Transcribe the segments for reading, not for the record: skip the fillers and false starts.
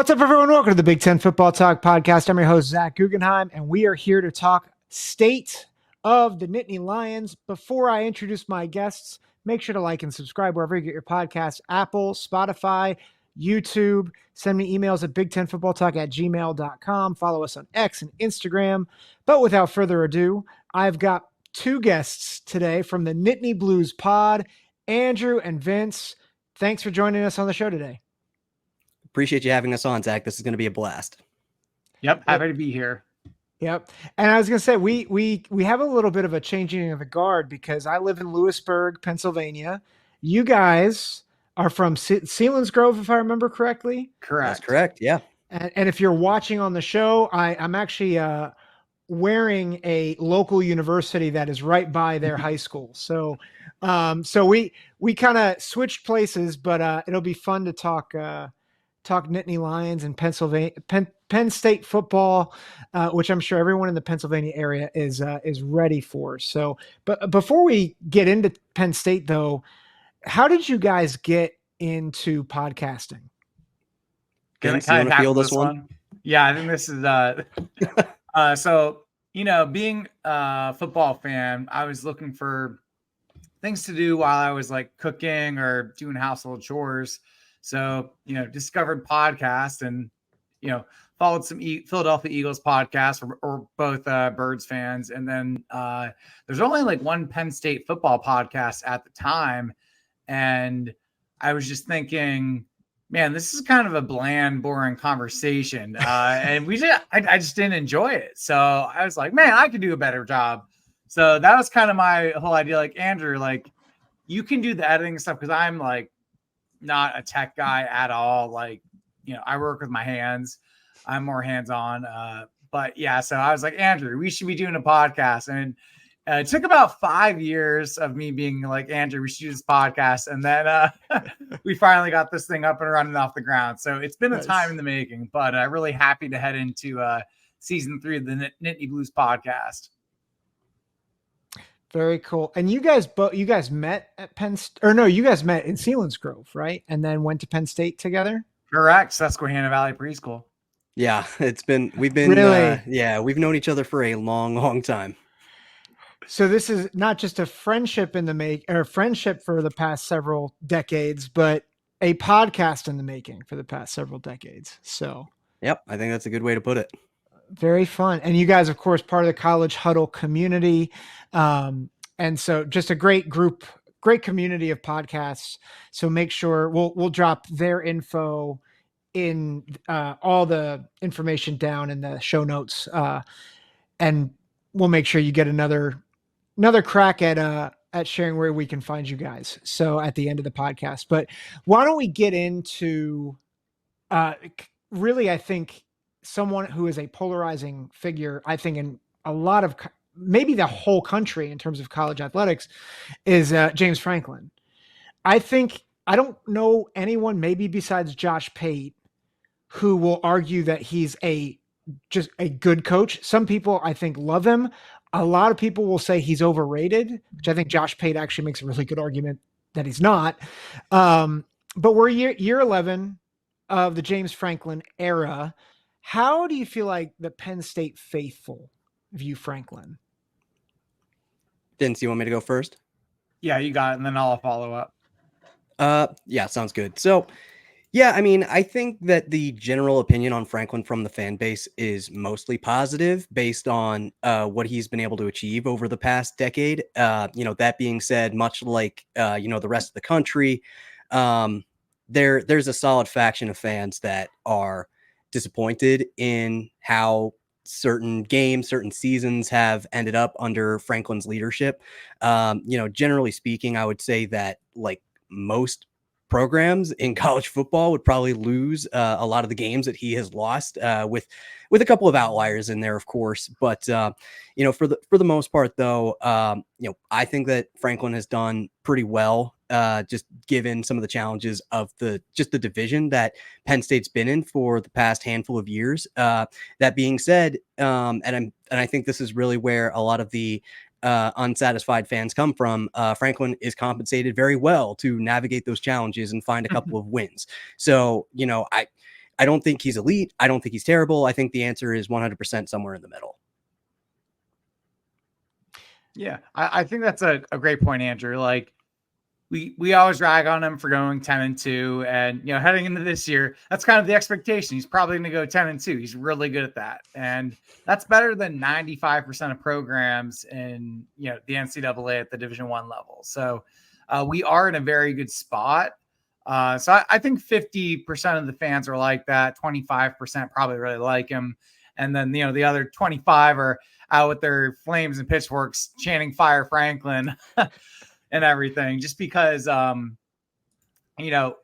What's up, everyone? Welcome to the Big Ten Football Talk Podcast. I'm your host, Zach Guggenheim, and we are here to talk state of the Nittany Lions. Before I introduce my guests, make sure to like and subscribe wherever you get your podcasts, Apple, Spotify, YouTube. Send me emails at big10footballtalk@gmail.com. Follow us on X and Instagram. But without further ado, I've got two guests today from the Nittany Blues Pod, Andrew and Vince. Thanks for joining us on the show today. Appreciate you having us on, Zach. This is going to be a blast. Yep, happy to be here. Yep. And I was going to say, we have a little bit of a changing of the guard because I live in Lewisburg, Pennsylvania. You guys are from Selinsgrove, if I remember correctly. Correct. That's correct, yeah. And if you're watching on the show, I'm actually wearing a local university that is right by their high school. So we kind of switched places, but it'll be fun to talk Nittany Lions and Penn State football, which I'm sure everyone in the Pennsylvania area is ready for. So, but before we get into Penn State, though, how did you guys get into podcasting? Vince, you want to feel this one? Yeah, I think this is so, being a football fan, I was looking for things to do while I was like cooking or doing household chores. So, discovered podcast and, followed some Philadelphia Eagles podcasts or both Birds fans. And then there's only like one Penn State football podcast at the time. And I was just thinking, man, this is kind of a bland, boring conversation. And I just didn't enjoy it. So I was like, man, I could do a better job. So that was kind of my whole idea. Like, Andrew, like you can do the editing stuff because I'm like, not a tech guy at all. Like, I work with my hands. I'm more hands-on. But yeah, so I was like, Andrew, we should be doing a podcast. And it took about 5 years of me being like, Andrew, we should do this podcast. And then we finally got this thing up and running off the ground. So it's been a time in the making, but really happy to head into season 3 of the Nittany Blues Podcast. Very cool. And you guys met at you guys met in Selinsgrove, right? And then went to Penn State together? Correct. Susquehanna Valley Preschool. Yeah, we've known each other for a long, long time. So this is not just a friendship friendship for the past several decades, but a podcast in the making for the past several decades. So, yep, I think that's a good way to put it. Very fun. And you guys, of course, part of the College Huddle Community. And so just a great group, great community of podcasts. So make sure we'll drop their info in all the information down in the show notes. And we'll make sure you get another crack at sharing where we can find you guys. So at the end of the podcast, but why don't we get into really, I think, someone who is a polarizing figure, I think, in a lot of maybe the whole country in terms of college athletics is James Franklin. I don't know anyone, maybe besides Josh Pate, who will argue that he's just a good coach. Some people, I think, love him. A lot of people will say he's overrated, which I think Josh Pate actually makes a really good argument that he's not. But we're year 11 of the James Franklin era. How do you feel like the Penn State faithful view Franklin? Vince, you want me to go first? Yeah, you got it, and then I'll follow up. Yeah, sounds good. So, yeah, I mean, I think that the general opinion on Franklin from the fan base is mostly positive based on what he's been able to achieve over the past decade. That being said, much like, the rest of the country, there's a solid faction of fans that are disappointed in how certain games, certain seasons have ended up under Franklin's leadership. Generally speaking, I would say that like most programs in college football would probably lose a lot of the games that he has lost, with a couple of outliers in there, of course. But for the most part, though, I think that Franklin has done pretty well, just given some of the challenges of the division that Penn State's been in for the past handful of years. That being said, and I think this is really where a lot of the unsatisfied fans come from. Franklin is compensated very well to navigate those challenges and find a couple of wins. So, I don't think he's elite. I don't think he's terrible. I think the answer is 100% somewhere in the middle. Yeah, I think that's a great point, Andrew. Like, we always rag on him for going 10-2, and heading into this year, that's kind of the expectation. He's probably going to go 10-2. He's really good at that, and that's better than 95% of programs in the NCAA at the Division I level. So we are in a very good spot. So I think 50% of the fans are like that. 25% probably really like him, and then the other 25 are out with their flames and pitchforks chanting "Fire Franklin." And everything, just because, PA fans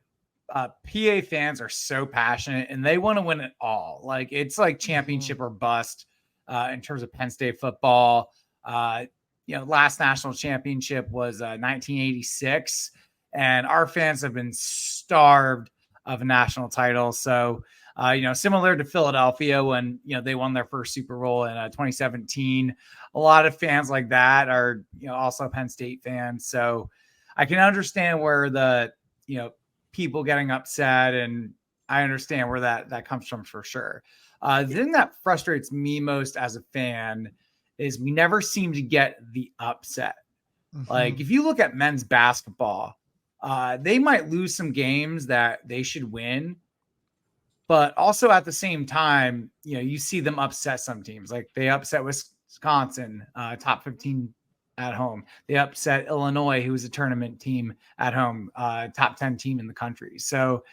are so passionate and they want to win it all. Like, it's like championship or bust in terms of Penn State football. Last national championship was 1986, and our fans have been starved of a national title. So, similar to Philadelphia when, they won their first Super Bowl in 2017, a lot of fans like that are, also Penn State fans. So I can understand where the, people getting upset, and I understand where that comes from for sure. The thing that frustrates me most as a fan is we never seem to get the upset. Mm-hmm. Like, if you look at men's basketball, they might lose some games that they should win, but also at the same time, you see them upset some teams. Like, they upset Wisconsin, top 15 at home. They upset Illinois, who was a tournament team at home, top 10 team in the country. So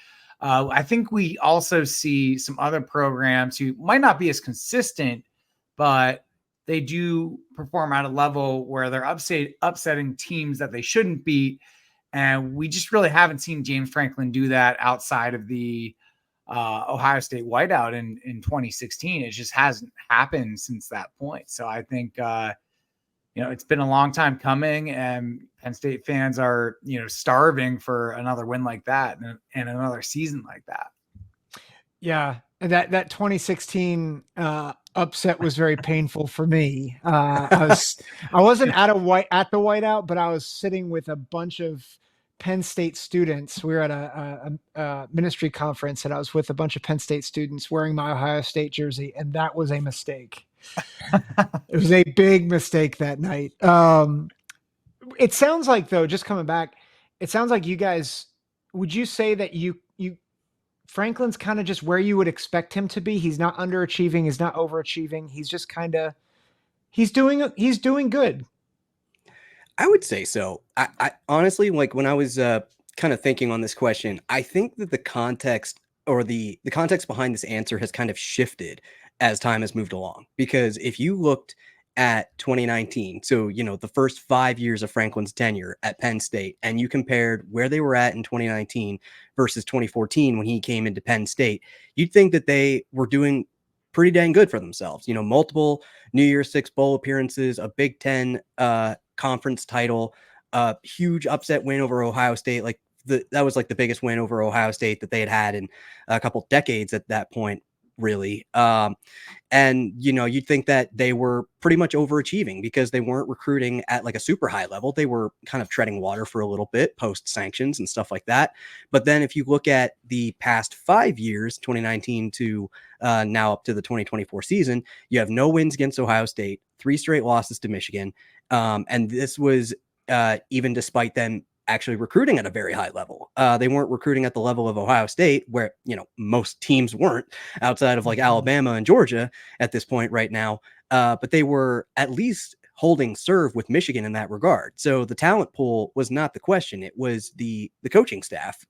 I think we also see some other programs who might not be as consistent, but they do perform at a level where they're upsetting teams that they shouldn't beat. And we just really haven't seen James Franklin do that outside of the Ohio State whiteout in 2016. It just hasn't happened since that point. So I think, it's been a long time coming, and Penn State fans are, starving for another win like that and another season like that. Yeah. And that 2016 upset was very painful for me. I wasn't at the whiteout, but I was sitting with a bunch of Penn State students. We were at a ministry conference, and I was with a bunch of Penn State students wearing my Ohio State jersey, and that was a mistake. It was a big mistake that night. It sounds like, though, just coming back, it sounds like you guys, would you say that you Franklin's kind of just where you would expect him to be? He's not underachieving, he's not overachieving. He's just kind of, he's doing good. I would say so. I honestly, like, when I was kind of thinking on this question, I think that the context or the context behind this answer has kind of shifted as time has moved along. Because if you looked at 2019, so, the first 5 years of Franklin's tenure at Penn State, and you compared where they were at in 2019 versus 2014 when he came into Penn State, you'd think that they were doing pretty dang good for themselves. Multiple New Year's Six bowl appearances, a Big Ten conference title, a huge upset win over Ohio State. Like, that was like the biggest win over Ohio State that they had in a couple decades at that point, really. And you'd think that they were pretty much overachieving because they weren't recruiting at like a super high level. They were kind of treading water for a little bit post sanctions and stuff like that. But then if you look at the past 5 years, 2019 to now up to the 2024 season, you have no wins against Ohio State, 3 straight losses to Michigan. And this was even despite them actually recruiting at a very high level. They weren't recruiting at the level of Ohio State, where, most teams weren't, outside of like Alabama and Georgia at this point right now. But they were at least holding serve with Michigan in that regard. So the talent pool was not the question. It was the coaching staff,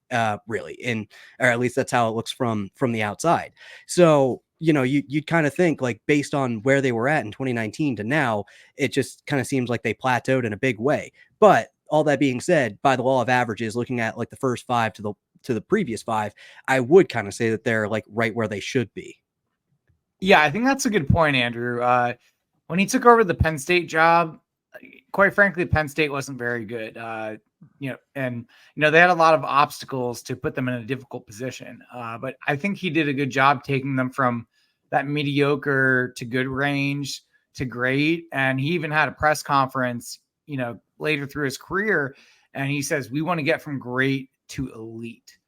really, or at least that's how it looks from the outside. So, you'd kind of think, like, based on where they were at in 2019 to now, it just kind of seems like they plateaued in a big way. But all that being said, by the law of averages, looking at like the first 5 to the previous 5, I would kind of say that they're like right where they should be. Yeah, I think that's a good point, Andrew. When he took over the Penn State job, quite frankly, Penn State wasn't very good. They had a lot of obstacles to put them in a difficult position. But I think he did a good job taking them from that mediocre to good range to great. And he even had a press conference, later through his career, and he says, we want to get from great to elite.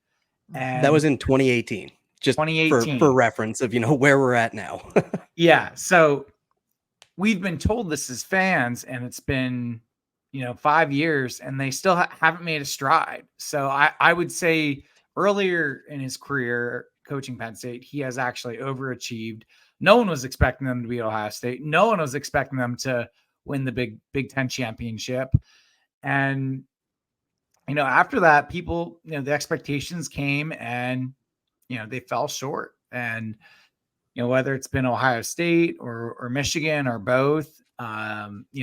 And that was in 2018. just 2018. for reference of, where we're at now. Yeah. So we've been told this as fans, and it's been, 5 years, and they still haven't made a stride. So I would say earlier in his career coaching Penn State, he has actually overachieved. No one was expecting them to beat Ohio State. No one was expecting them to win the Big Ten championship. And, after that, people, the expectations came, and, they fell short. And, whether it's been Ohio State or Michigan or both,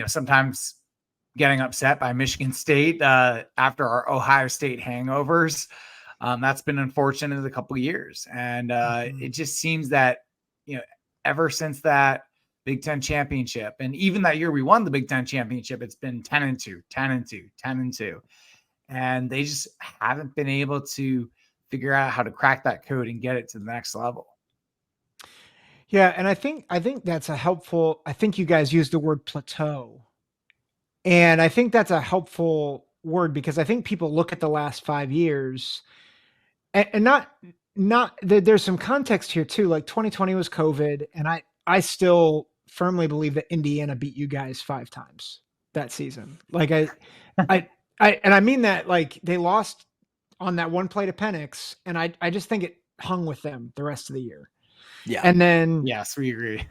sometimes getting upset by Michigan State after our Ohio State hangovers. That's been unfortunate a couple of years. And it just seems that, ever since that Big Ten championship, and even that year we won the Big Ten championship, it's been 10-2, 10-2, 10-2. And they just haven't been able to figure out how to crack that code and get it to the next level. Yeah, and I think that's a helpful. I think you guys used the word plateau, and I think that's a helpful word because I think people look at the last 5 years, and not there's some context here too. Like 2020 was COVID, and I still firmly believe that Indiana beat you guys 5 times that season. Like I mean that, like, they lost on that one play to Penix, and I just think it hung with them the rest of the year. Yeah. And then, yes, we agree.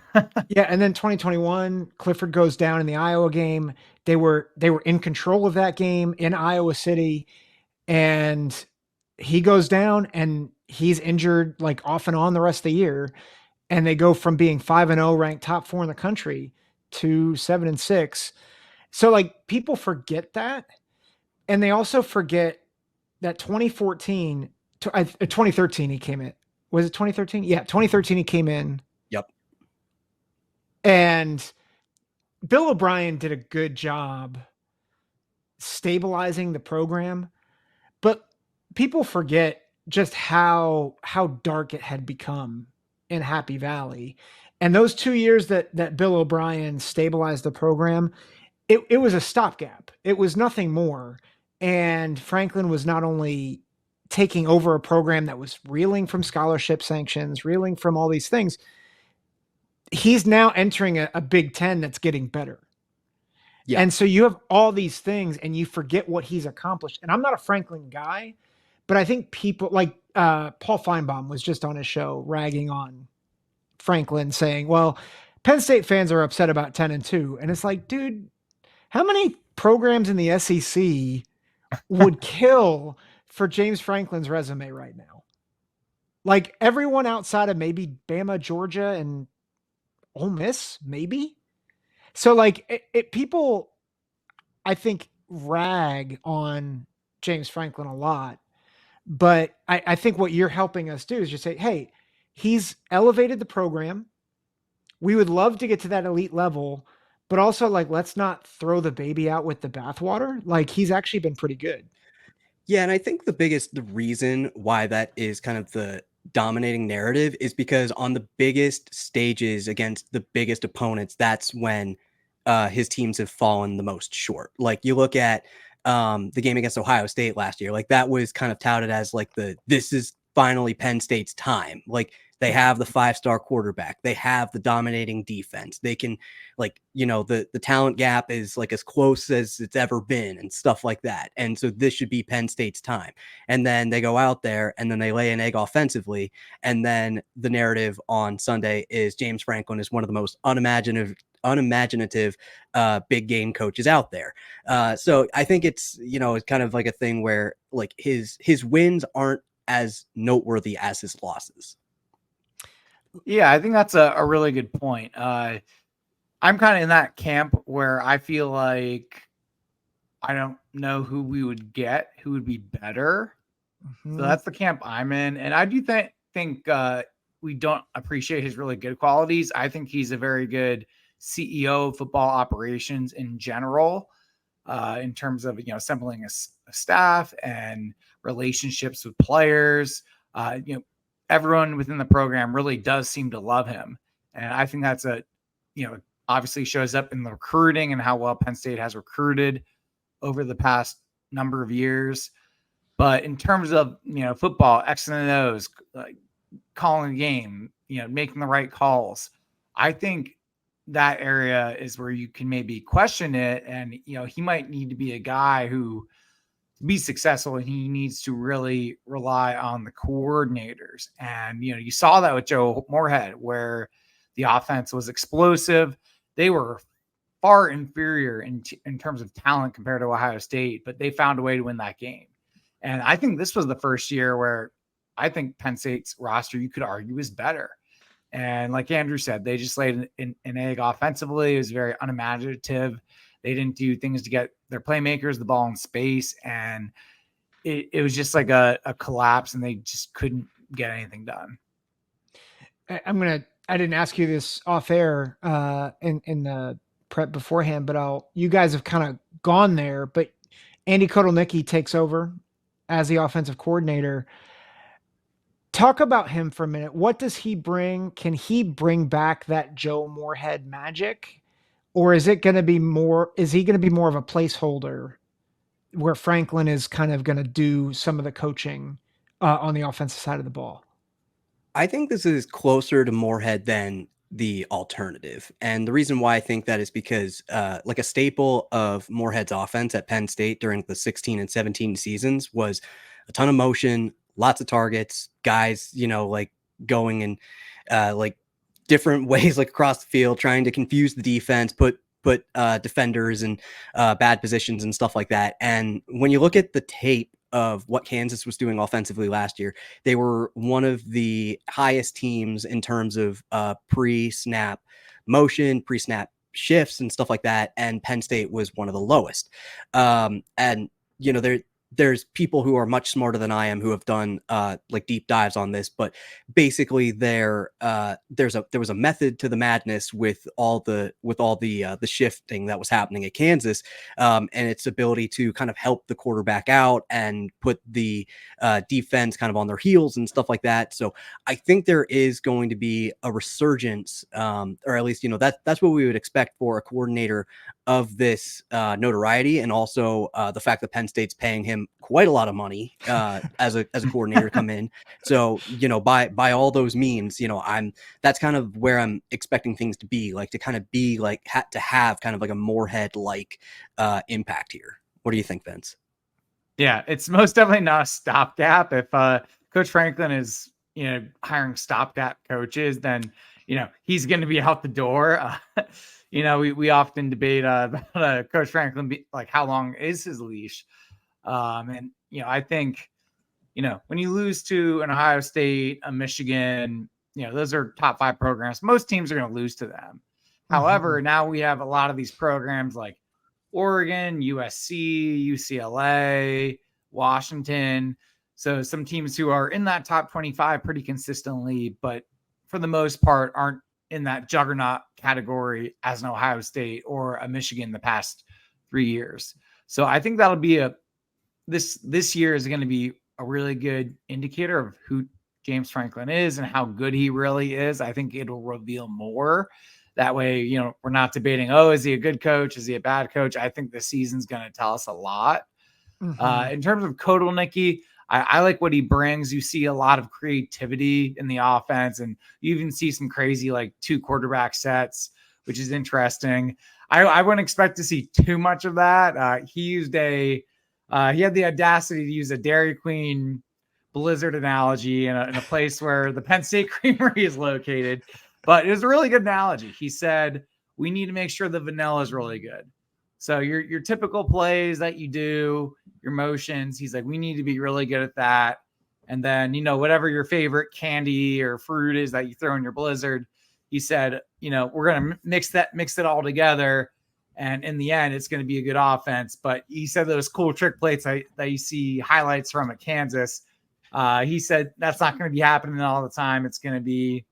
yeah. And then 2021, Clifford goes down in the Iowa game. They were in control of that game in Iowa City, and he goes down and he's injured like off and on the rest of the year. And they go from being 5-0 ranked top 4 in the country to 7-6. So like people forget that. And they also forget that 2013 he came in. Was it 2013? Yeah, 2013 he came in. Yep. And Bill O'Brien did a good job stabilizing the program, but people forget just how dark it had become in Happy Valley. And those 2 years that Bill O'Brien stabilized the program, it was a stopgap. It was nothing more. And Franklin was not only taking over a program that was reeling from scholarship sanctions, reeling from all these things, he's now entering a Big Ten that's getting better. Yeah. And so you have all these things and you forget what he's accomplished. And I'm not a Franklin guy, but I think people like Paul Feinbaum was just on his show ragging on Franklin, saying, well, Penn State fans are upset about 10-2. And it's like, dude, how many programs in the SEC would kill for James Franklin's resume right now? Like everyone outside of maybe Bama, Georgia, and Ole Miss, maybe. So like people, I think, rag on James Franklin a lot, but I think what you're helping us do is just say, hey, he's elevated the program. We would love to get to that elite level, but also like, let's not throw the baby out with the bathwater. Like he's actually been pretty good. Yeah, and I think the reason why that is kind of the dominating narrative is because on the biggest stages against the biggest opponents, that's when his teams have fallen the most short. Like you look at the game against Ohio State last year, like that was kind of touted as like this is finally Penn State's time. Like they have the 5-star quarterback. They have the dominating defense. They can, like, the talent gap is like as close as it's ever been and stuff like that. And so this should be Penn State's time. And then they go out there and then they lay an egg offensively. And then the narrative on Sunday is James Franklin is one of the most unimaginative big game coaches out there. So I think it's kind of like a thing where like his wins aren't as noteworthy as his losses. Yeah, I think that's a really good point. I'm kind of in that camp where I feel like I don't know who we would get, who would be better. Mm-hmm. So that's the camp I'm in. And I do think we don't appreciate his really good qualities. I think he's a very good CEO of football operations in general, in terms of, assembling a staff and relationships with players. Everyone within the program really does seem to love him. And I think that's obviously shows up in the recruiting and how well Penn State has recruited over the past number of years. But in terms of, football, X and O's, like calling a game, making the right calls. I think that area is where you can maybe question it. And, he might need to be a guy who, to be successful, and he needs to really rely on the coordinators. And, you saw that with Joe Moorhead, where the offense was explosive. They were far inferior in terms of talent compared to Ohio State, but they found a way to win that game. And I think this was the first year where I think Penn State's roster, you could argue, is better. And like Andrew said, they just laid an egg offensively. It was very unimaginative. They didn't do things to get their playmakers the ball in space. And it was just like a collapse, and they just couldn't get anything done. I didn't ask you this off air in the prep beforehand, but you guys have kind of gone there, but Andy Kotelnicki takes over as the offensive coordinator. Talk about him for a minute. What does he bring? Can he bring back that Joe Moorhead magic, or is he going to be more of a placeholder where Franklin is kind of going to do some of the coaching on the offensive side of the ball? I think this is closer to Moorhead than the alternative. And the reason why I think that is because like a staple of Moorhead's offense at Penn State during the 16 and 17 seasons was a ton of motion, lots of targets, guys, like going in like different ways, like across the field, trying to confuse the defense, put defenders in bad positions and stuff like that. And when you look at the tape of what Kansas was doing offensively last year, they were one of the highest teams in terms of pre-snap motion, pre-snap shifts and stuff like that. And Penn State was one of the lowest. And, there's people who are much smarter than I am who have done like deep dives on this, but basically there was a method to the madness with all the shifting that was happening at Kansas, and its ability to kind of help the quarterback out and put the defense kind of on their heels and stuff like that. So I think there is going to be a resurgence, or at least that's what we would expect for a coordinator of this notoriety, and also the fact that Penn State's paying him quite a lot of money as a coordinator to come in. So by all those means, that's kind of where I'm expecting things to be like, to kind of be like to have kind of like a Moorhead like impact here. What do you think, Vince? Yeah, it's most definitely not a stopgap. If Coach Franklin is hiring stopgap coaches, then he's going to be out the door. We often debate about Coach Franklin, like how long is his leash? And I think when you lose to an Ohio State, a Michigan, those are top 5 programs. Most teams are going to lose to them. However, now we have a lot of these programs like Oregon, USC, UCLA, Washington. So some teams who are in that top 25 pretty consistently, but for the most part aren't in that juggernaut category as an Ohio State or a Michigan the past 3 years. So I think that'll be this year is going to be a really good indicator of who James Franklin is and how good he really is. I think it'll reveal more. That way, we're not debating, is he a good coach? Is he a bad coach? I think the season's going to tell us a lot. Mm-hmm. In terms of Kotelnicki, I like what he brings. You see a lot of creativity in the offense, and you even see some crazy like 2 quarterback sets, which is interesting. I wouldn't expect to see too much of that. He had the audacity to use a Dairy Queen Blizzard analogy in a place where the Penn State Creamery is located, but it was a really good analogy. He said, we need to make sure the vanilla is really good. So your typical plays that you do, your motions, he's like, we need to be really good at that. And then, whatever your favorite candy or fruit is that you throw in your Blizzard, he said, we're going to mix it all together. And in the end, it's going to be a good offense. But he said those cool trick plays that you see highlights from at Kansas, he said that's not going to be happening all the time. It's going to be,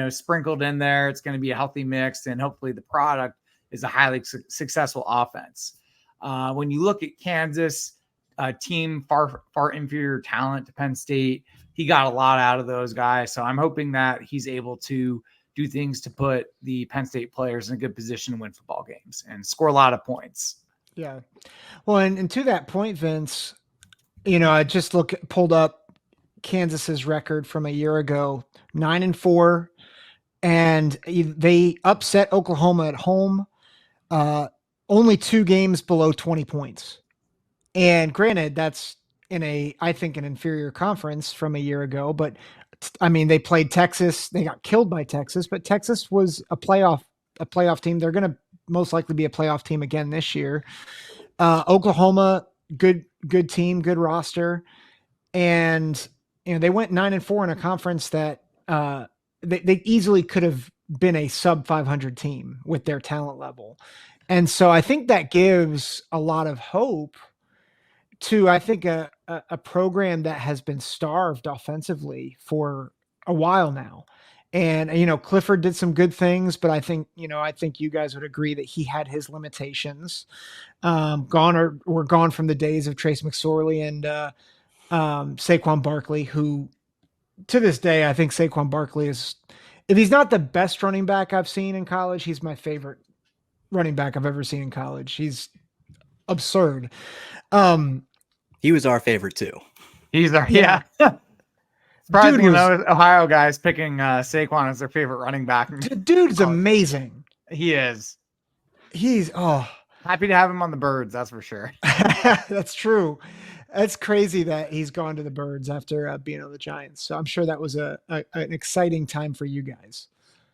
sprinkled in there. It's going to be a healthy mix, and hopefully the product is a highly successful offense. When you look at Kansas, a team far inferior talent to Penn State, he got a lot out of those guys. So I'm hoping that he's able to do things to put the Penn State players in a good position to win football games and score a lot of points. Yeah. Well, and to that point, Vince, I just pulled up Kansas's record from a year ago, 9-4, and they upset Oklahoma at home. Only 2 games below 20 points. And granted, that's I think, an inferior conference from a year ago, but I mean, they played Texas. They got killed by Texas, but Texas was a playoff team. They're going to most likely be a playoff team again this year. Oklahoma, good team, good roster. And, they went 9-4 in a conference that they easily could have been a sub 500 team with their talent level. And so I think that gives a lot of hope to, I think, a program that has been starved offensively for a while now. And, Clifford did some good things, but I think you guys would agree that he had his limitations. We're gone from the days of Trace McSorley and Saquon Barkley, who to this day, I think Saquon Barkley is, if he's not the best running back I've seen in college, he's my favorite running back I've ever seen in college. He's absurd. He was our favorite too. He's our, yeah. Surprisingly, Ohio guys picking Saquon as their favorite running back. Dude's amazing. He is. He's happy to have him on the Birds. That's for sure. That's true. That's crazy that he's gone to the Birds after being on the Giants. So I'm sure that was an exciting time for you guys.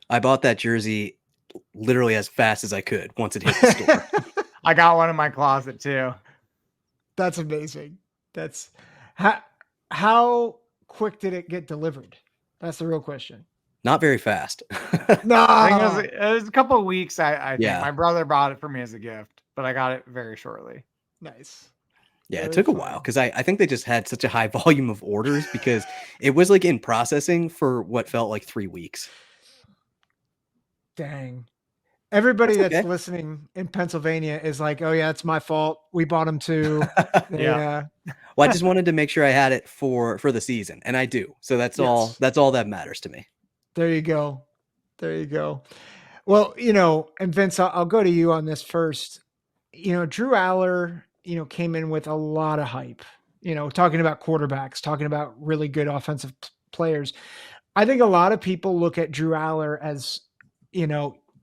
I bought that jersey literally as fast as I could once it hit the store. I got one in my closet too. That's amazing. That's how quick did it get delivered? That's the real question. Not very fast. No, I think it was a couple of weeks. I think my brother bought it for me as a gift, but I got it very shortly. Nice. Yeah, it took a while because I think they just had such a high volume of orders because it was like in processing for what felt like 3 weeks. Dang. Everybody that's listening in Pennsylvania is like, oh yeah, it's my fault. We bought them too. Yeah. Well, I just wanted to make sure I had it for the season, and I do. So that's all that matters to me. There you go. Well, and Vince, I'll go to you on this first. Drew Allar, came in with a lot of hype, talking about quarterbacks, talking about really good offensive players. I think a lot of people look at Drew Allar as,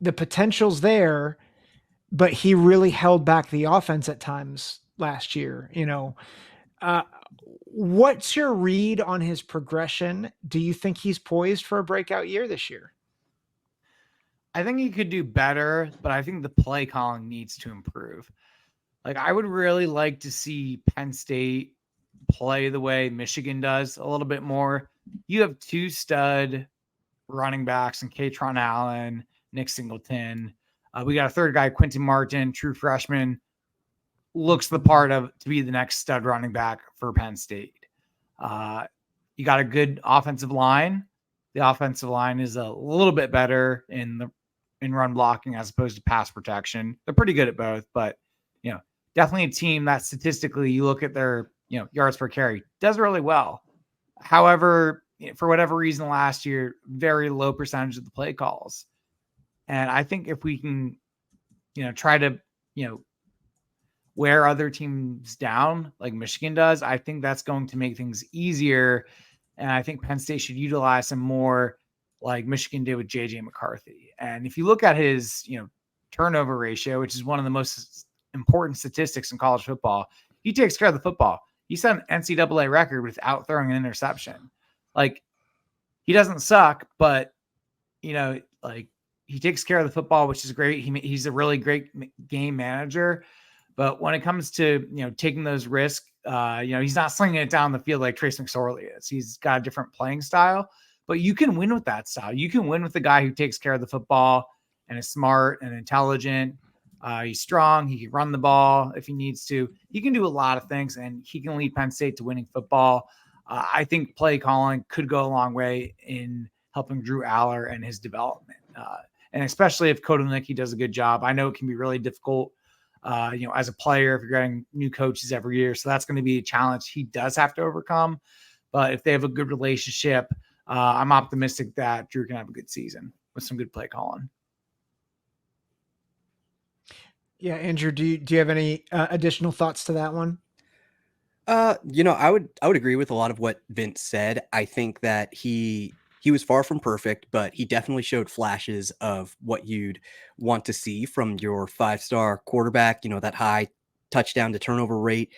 the potential's there, but he really held back the offense at times last year. What's your read on his progression? Do you think he's poised for a breakout year this year? I think he could do better, but I think the play calling needs to improve. Like, I would really like to see Penn State play the way Michigan does a little bit more. You have 2 stud running backs in Katron Allen, Nick Singleton. We got a third guy, Quentin Martin, true freshman, looks the part to be the next stud running back for Penn State. You got a good offensive line. The offensive line is a little bit better in run blocking as opposed to pass protection. They're pretty good at both, but definitely a team that statistically you look at their yards per carry does really well. However, for whatever reason last year, very low percentage of the play calls. And I think if we can, try to, wear other teams down like Michigan does, I think that's going to make things easier. And I think Penn State should utilize him more like Michigan did with JJ McCarthy. And if you look at his, turnover ratio, which is one of the most important statistics in college football, he takes care of the football. He set an NCAA record without throwing an interception. Like, he doesn't suck, but he takes care of the football, which is great. He's a really great game manager. But when it comes to, taking those risks, he's not slinging it down the field like Trace McSorley is. He's got a different playing style, but you can win with that style. You can win with the guy who takes care of the football and is smart and intelligent. He's strong. He can run the ball if he needs to. He can do a lot of things, and he can lead Penn State to winning football. I think play calling could go a long way in helping Drew Allar and his development. And especially if Kotelnicki does a good job. I know it can be really difficult, as a player if you're getting new coaches every year. So that's going to be a challenge he does have to overcome. But if they have a good relationship, I'm optimistic that Drew can have a good season with some good play calling. Yeah, Andrew, do you have any additional thoughts to that one? I would agree with a lot of what Vince said. I think that he was far from perfect, but he definitely showed flashes of what you'd want to see from your 5-star quarterback. That high touchdown to turnover rate,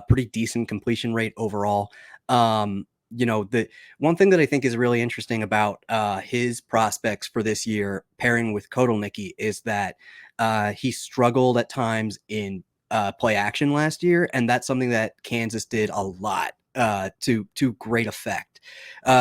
pretty decent completion rate overall. The one thing that I think is really interesting about his prospects for this year, pairing with Kotelnicki, is that he struggled at times in play action last year, and that's something that Kansas did a lot to great effect.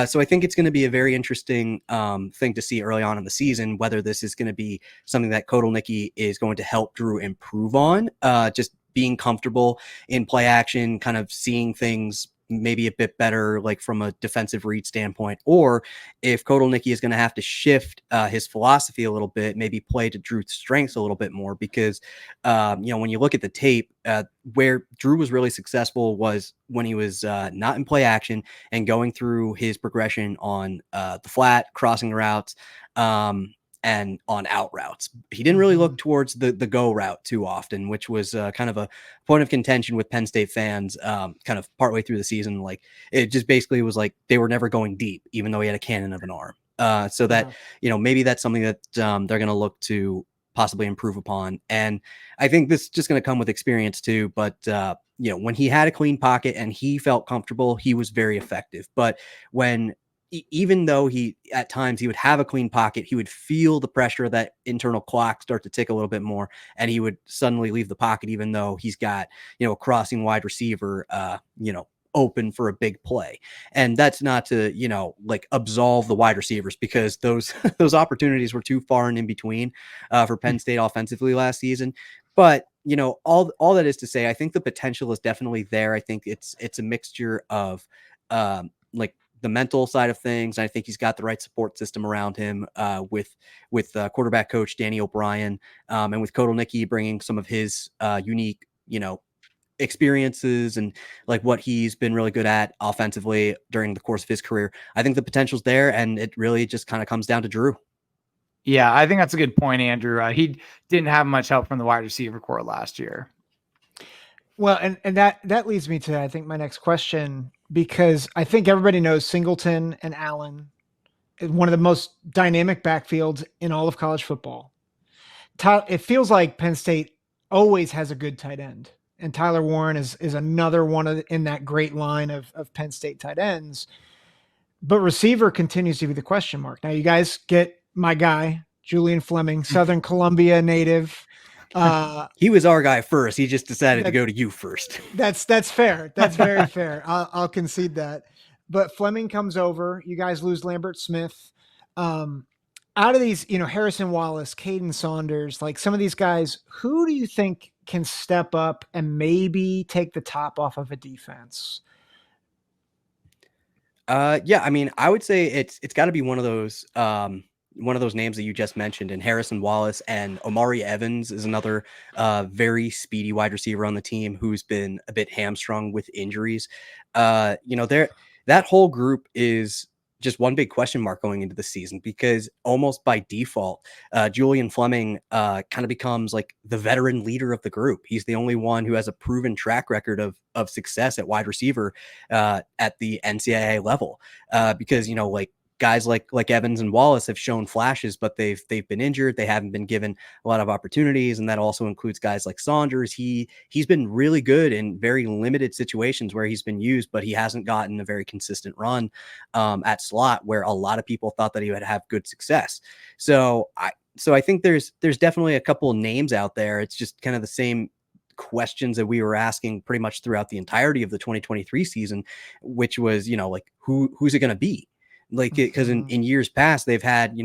So I think it's going to be a very interesting thing to see early on in the season, whether this is going to be something that Kotelnicki is going to help Drew improve on, just being comfortable in play action, kind of seeing things maybe a bit better, like from a defensive read standpoint, or if Kotelnicki is going to have to shift his philosophy a little bit, maybe play to Drew's strengths a little bit more, because when you look at the tape, where Drew was really successful was when he was not in play action and going through his progression on the flat, crossing routes, and on out routes. He didn't really look towards the go route too often, which was kind of a point of contention with Penn State fans kind of partway through the season. Like, it just basically was like they were never going deep, even though he had a cannon of an arm. So that, maybe that's something that they're going to look to possibly improve upon. And I think this is just going to come with experience too. But, when he had a clean pocket and he felt comfortable, he was very effective. But when even though at times he would have a clean pocket, he would feel the pressure of that internal clock start to tick a little bit more, and he would suddenly leave the pocket, even though he's got, a crossing wide receiver, open for a big play. And that's not to, absolve the wide receivers, because those opportunities were too far and in between for Penn State offensively last season. But, all that is to say, I think the potential is definitely there. I think it's a mixture of the mental side of things. I think he's got the right support system around him with quarterback coach Danny O'Brien, and with Kotelnicki bringing some of his unique, experiences and like what he's been really good at offensively during the course of his career. I think the potential's there, and it really just kind of comes down to Drew. Yeah, I think that's a good point, Andrew. He didn't have much help from the wide receiver core last year. Well, and that leads me to, I think, my next question, because I think everybody knows Singleton and Allen is one of the most dynamic backfields in all of college football. It feels like Penn State always has a good tight end, and Tyler Warren is another one in that great line of Penn State tight ends. But receiver continues to be the question mark. Now, you guys get my guy, Julian Fleming, Southern Columbia native. He was our guy first. He just decided to go to you first. That's fair. That's very fair. I'll concede that. But Fleming comes over. You guys lose Lambert Smith. Out of these, Harrison Wallace, Caden Saunders, like some of these guys, who do you think can step up and maybe take the top off of a defense? Yeah, I mean, I would say it's got to be one of those names that you just mentioned, and Harrison Wallace. And Omari Evans is another very speedy wide receiver on the team who's been a bit hamstrung with injuries. That whole group is just one big question mark going into the season, because almost by default, Julian Fleming kind of becomes like the veteran leader of the group. He's the only one who has a proven track record of success at wide receiver at the NCAA level, because guys like Evans and Wallace have shown flashes, but they've been injured. They haven't been given a lot of opportunities, and that also includes guys like Saunders. He's been really good in very limited situations where he's been used, but he hasn't gotten a very consistent run at slot, where a lot of people thought that he would have good success. So I think there's definitely a couple of names out there. It's just kind of the same questions that we were asking pretty much throughout the entirety of the 2023 season, which was, who's it going to be? Like, because in years past, they've had,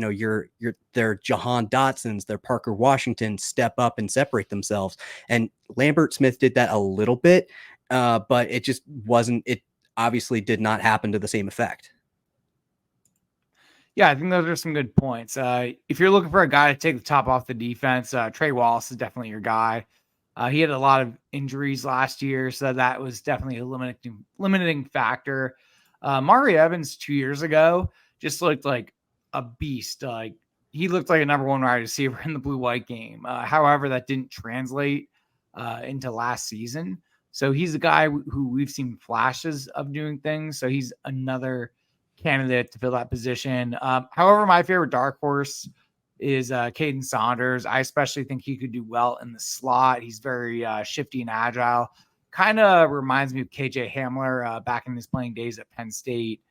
their Jahan Dotsons, their Parker Washington step up and separate themselves. And Lambert Smith did that a little bit, but it just wasn't, it obviously did not happen to the same effect. Yeah, I think those are some good points. If you're looking for a guy to take the top off the defense, Trey Wallace is definitely your guy. He had a lot of injuries last year, so that was definitely a limiting factor. Mari Evans 2 years ago just looked like a beast. Like, he looked like a number one wide receiver in the blue-white game. However, that didn't translate into last season. So he's a guy who we've seen flashes of doing things. So he's another candidate to fill that position. However, my favorite dark horse is Caden Saunders. I especially think he could do well in the slot. He's very shifty and agile. Kind of reminds me of KJ Hamler back in his playing days at Penn State.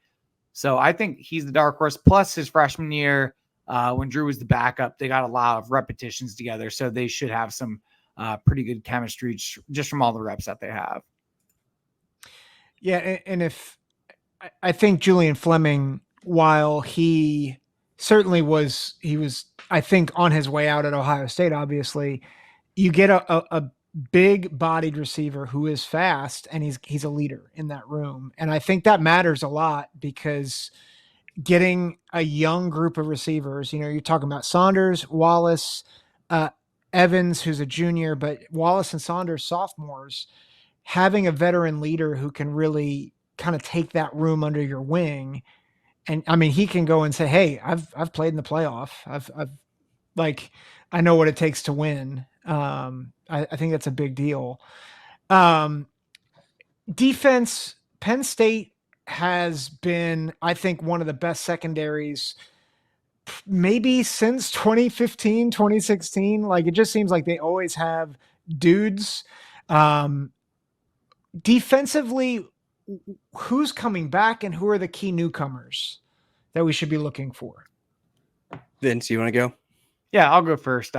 So I think he's the dark horse. Plus his freshman year, when Drew was the backup, they got a lot of repetitions together. So they should have some pretty good chemistry just from all the reps that they have. Yeah. And if I think Julian Fleming, while he certainly was, I think, on his way out at Ohio State, obviously, you get a big bodied receiver who is fast, and he's a leader in that room. And I think that matters a lot, because getting a young group of receivers, you're talking about Saunders, Wallace, Evans, who's a junior, but Wallace and Saunders, sophomores, having a veteran leader who can really kind of take that room under your wing. And I mean, he can go and say, hey, I've played in the playoff. I know what it takes to win. I think that's a big deal. Defense, Penn State has been, I think, one of the best secondaries maybe since 2015, 2016. Like, it just seems like they always have dudes. Defensively, who's coming back and who are the key newcomers that we should be looking for? Vince, you want to go? Yeah, I'll go first.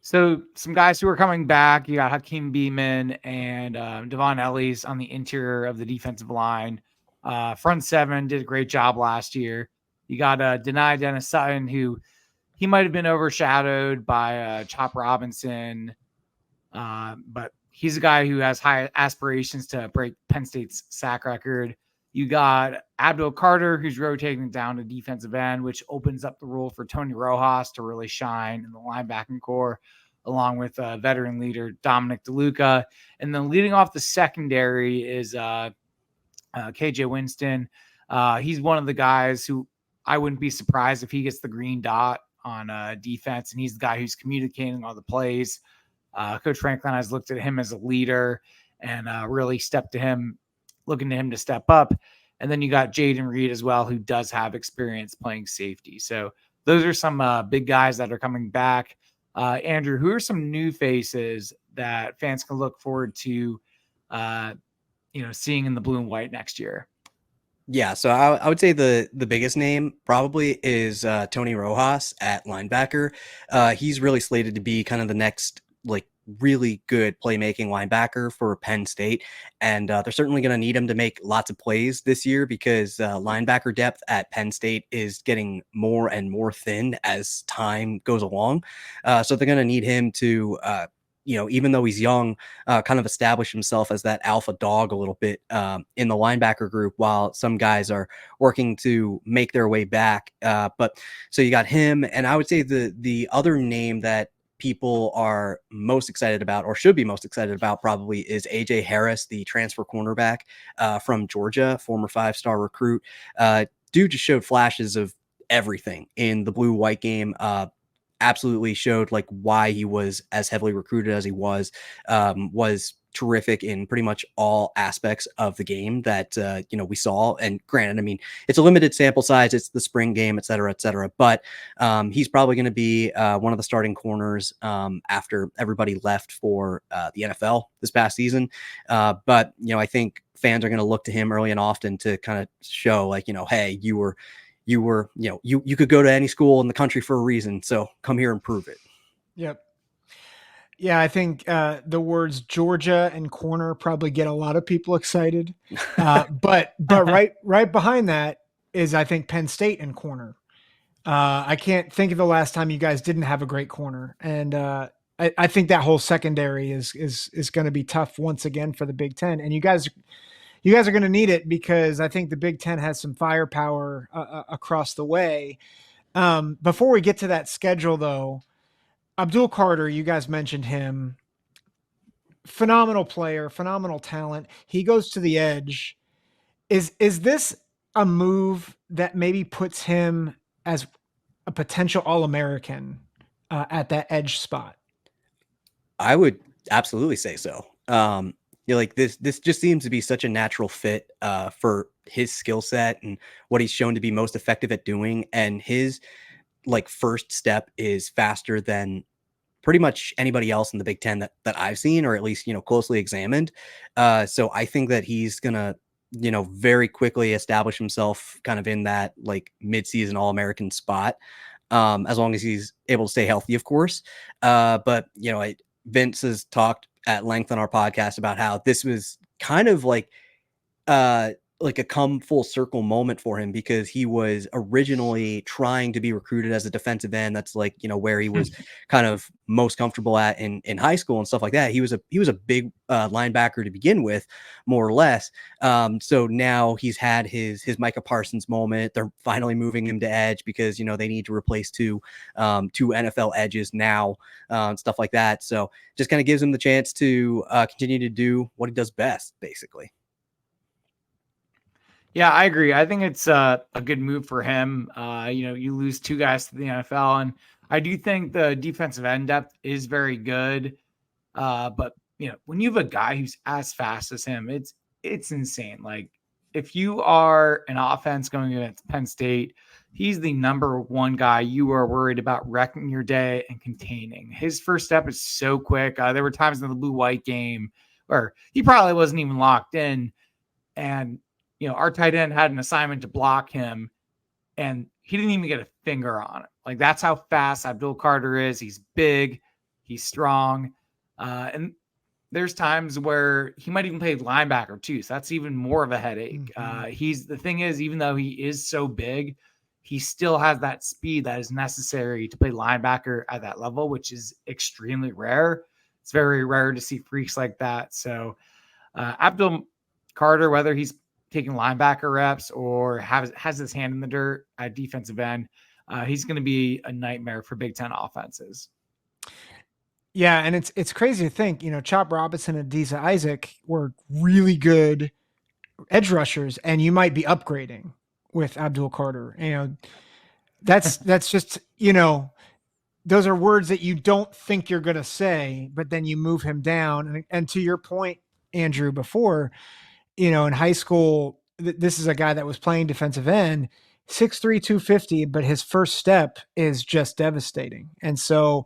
So some guys who are coming back, you got Hakeem Beeman and Devon Ellis on the interior of the defensive line. Front seven did a great job last year. You got Dennis Sutton, who he might have been overshadowed by Chop Robinson, but he's a guy who has high aspirations to break Penn State's sack record. You got Abdul Carter, who's rotating down to defensive end, which opens up the role for Tony Rojas to really shine in the linebacking core, along with veteran leader Dominic DeLuca. And then leading off the secondary is KJ Winston. He's one of the guys who I wouldn't be surprised if he gets the green dot on defense, and he's the guy who's communicating all the plays. Coach Franklin has looked at him as a leader and really looking to him to step up. And then you got Jaden Reed as well, who does have experience playing safety. So those are some big guys that are coming back. Andrew, who are some new faces that fans can look forward to, seeing in the blue and white next year? Yeah, so I would say the biggest name probably is Tony Rojas at linebacker. He's really slated to be kind of the next really good playmaking linebacker for Penn State, and they're certainly going to need him to make lots of plays this year, because linebacker depth at Penn State is getting more and more thin as time goes along. So they're going to need him to even though he's young, kind of establish himself as that alpha dog a little bit in the linebacker group, while some guys are working to make their way back. But so you got him, and I would say the other name that people are most excited about, or should be most excited about, probably is AJ Harris, the transfer cornerback from Georgia, former 5-star recruit. Dude just showed flashes of everything in the blue-white game. Absolutely showed why he was as heavily recruited as he was terrific in pretty much all aspects of the game that we saw. And granted, I mean, it's a limited sample size, it's the spring game, et cetera, but he's probably going to be one of the starting corners after everybody left for the NFL this past season. But I think fans are going to look to him early and often to kind of show hey, you could go to any school in the country for a reason, so come here and prove it. Yep. Yeah, I think the words Georgia and corner probably get a lot of people excited. But right behind that is, I think, Penn State and corner. I can't think of the last time you guys didn't have a great corner. And I think that whole secondary is going to be tough once again for the Big Ten. And you guys are going to need it, because I think the Big Ten has some firepower across the way. Before we get to that schedule, though, Abdul Carter, you guys mentioned him. Phenomenal player, phenomenal talent. He goes to the edge. Is this a move that maybe puts him as a potential All-American at that edge spot? I would absolutely say so. like this just seems to be such a natural fit for his skill set and what he's shown to be most effective at doing. And his like first step is faster than pretty much anybody else in the Big Ten that I've seen, or at least, closely examined. So I think that he's going to, very quickly establish himself kind of in that like midseason All-American spot. As long as he's able to stay healthy, of course. But, Vince has talked at length on our podcast about how this was kind of like a come full circle moment for him, because he was originally trying to be recruited as a defensive end. That's like, where he was kind of most comfortable at in high school and stuff like that. He was a big linebacker to begin with, more or less. So now he's had his Micah Parsons moment. They're finally moving him to edge because, they need to replace two NFL edges now, stuff like that. So just kind of gives him the chance to continue to do what he does best, basically. Yeah, I agree. I think it's a good move for him. You lose two guys to the NFL, and I do think the defensive end depth is very good. But when you have a guy who's as fast as him, it's insane. Like if you are an offense going against Penn State, he's the number one guy you are worried about wrecking your day and containing. His first step is so quick. There were times in the blue-white game where he probably wasn't even locked in, and our tight end had an assignment to block him, and he didn't even get a finger on it. Like that's how fast Abdul Carter is. He's big, he's strong, and there's times where he might even play linebacker too. So that's even more of a headache. Mm-hmm. The thing is, even though he is so big, he still has that speed that is necessary to play linebacker at that level, which is extremely rare. It's very rare to see freaks like that. So Abdul Carter, whether he's taking linebacker reps or has his hand in the dirt at defensive end, he's going to be a nightmare for Big Ten offenses. Yeah, and it's crazy to think, Chop Robinson and Adiza Isaac were really good edge rushers, and you might be upgrading with Abdul Carter. That's just, those are words that you don't think you're going to say, but then you move him down. And to your point, Andrew, before, in high school, this is a guy that was playing defensive end, 6'3", 250, but his first step is just devastating. And so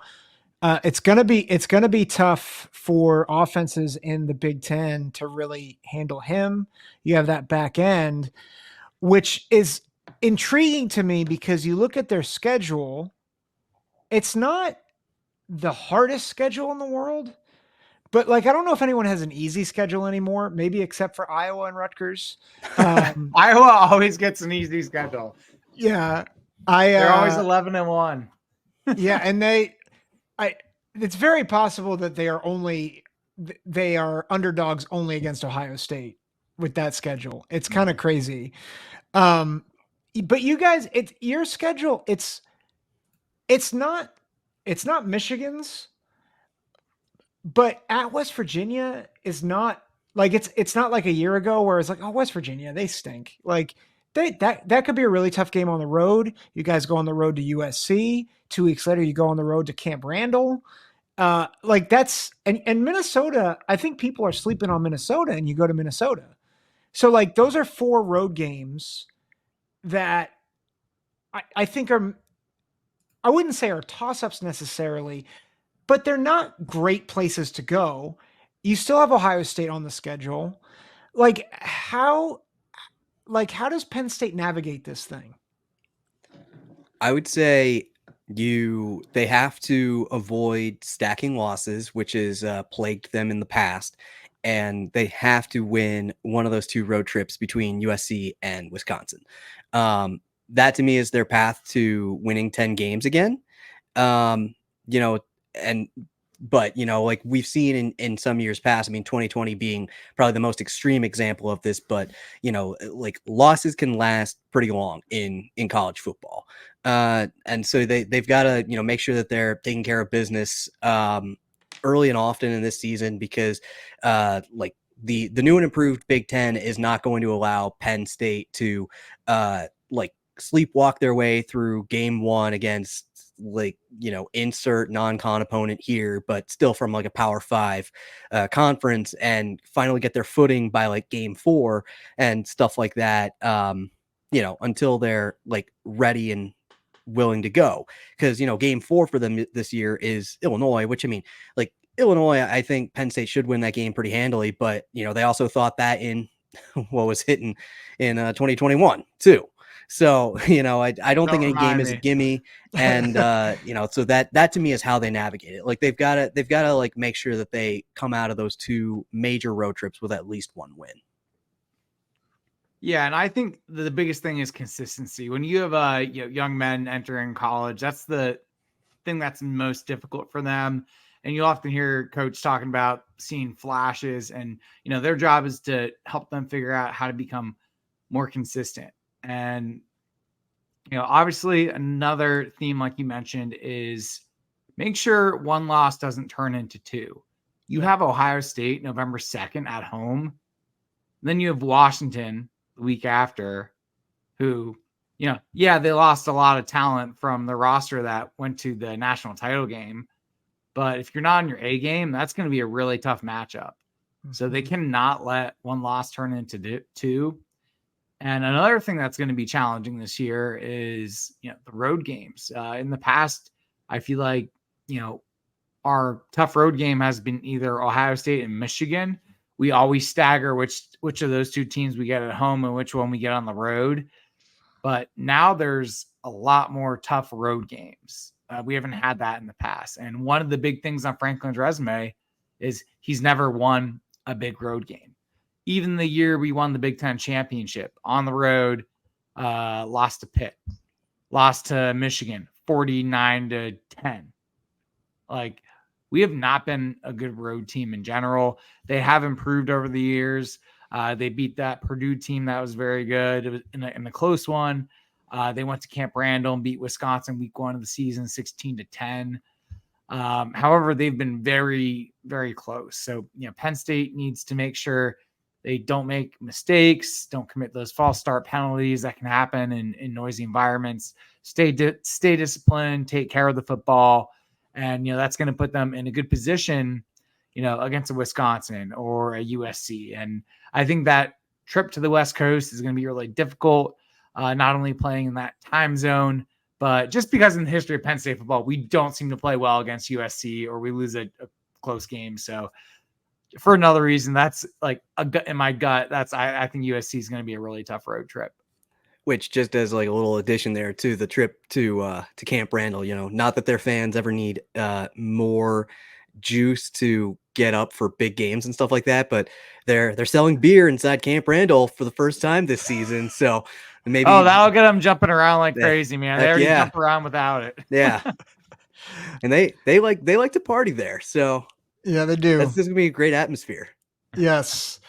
it's gonna be tough for offenses in the Big Ten to really handle him. You have that back end, which is intriguing to me because you look at their schedule. It's not the hardest schedule in the world, but I don't know if anyone has an easy schedule anymore, maybe except for Iowa and Rutgers. Iowa always gets an easy schedule. Yeah. They're always 11-1. Yeah. And it's very possible that they are underdogs only against Ohio State with that schedule. It's kind of crazy. But you guys, your schedule, it's not Michigan's, but at West Virginia is not like, it's not like a year ago where it's like, oh, West Virginia, they stink. Like that could be a really tough game on the road. You guys go on the road to USC. 2 weeks later, you go on the road to Camp Randall. That's and Minnesota. I think people are sleeping on Minnesota, and you go to Minnesota. So those are 4 road games that I think are, I wouldn't say are toss-ups necessarily, but they're not great places to go. You still have Ohio State on the schedule. How does Penn State navigate this thing? I would say they have to avoid stacking losses, which has plagued them in the past, and they have to win one of those 2 road trips between USC and Wisconsin. That to me is their path to winning 10 games again. But we've seen in some years past, 2020 being probably the most extreme example of this, but losses can last pretty long in college football. And so they've got to, make sure that they're taking care of business early and often in this season, because the new and improved Big Ten is not going to allow Penn State to sleepwalk their way through game 1 against like, insert non-con opponent here, but still from like a Power 5 conference, and finally get their footing by like game 4 and stuff like that, until they're like ready and willing to go. Because, game 4 for them this year is Illinois, which, I mean, like, Illinois, I think Penn State should win that game pretty handily, but, they also thought that in what was hitting in 2021 too. So, I don't think any game is a gimme. And, so that to me is how they navigate it. Like they've got to like make sure that they come out of those 2 major road trips with at least 1 win. Yeah. And I think the biggest thing is consistency. When you have young men entering college, that's the thing that's most difficult for them. And you often hear coach talking about seeing flashes, and, their job is to help them figure out how to become more consistent. And, obviously another theme, like you mentioned, is make sure 1 loss doesn't turn into 2. You have Ohio State November 2nd at home. Then you have Washington the week after, who, they lost a lot of talent from the roster that went to the national title game. But if you're not on your A game, that's going to be a really tough matchup. Mm-hmm. So they cannot let 1 loss turn into 2. And another thing that's going to be challenging this year is, the road games. In the past, I feel like, our tough road game has been either Ohio State and Michigan. We always stagger which of those 2 teams we get at home and which one we get on the road. But now there's a lot more tough road games. We haven't had that in the past. And one of the big things on Franklin's resume is he's never won a big road game. Even the year we won the Big Ten championship on the road, lost to Pitt, lost to Michigan, 49-10. Like, we have not been a good road team in general. They have improved over the years. They beat that Purdue team that was very good. It was in a close one. They went to Camp Randall and beat Wisconsin week 1 of the season, 16-10. However, they've been very, very close. So, Penn State needs to make sure they don't make mistakes, don't commit those false start penalties that can happen in noisy environments. Stay disciplined, take care of the football. And, that's going to put them in a good position, against a Wisconsin or a USC. And I think that trip to the West Coast is going to be really difficult, not only playing in that time zone, but just because in the history of Penn State football, we don't seem to play well against USC, or we lose a close game. So for another reason, that's like in my gut, I think USC is going to be a really tough road trip. Which, just as like a little addition there to the trip to Camp Randall, not that their fans ever need more juice to get up for big games and stuff like that, but they're selling beer inside Camp Randall for the first time this season. So maybe that'll get them jumping around like crazy, man. They already jump around without it. Yeah. And they like to party there. So yeah, they do. This is gonna be a great atmosphere. Yes.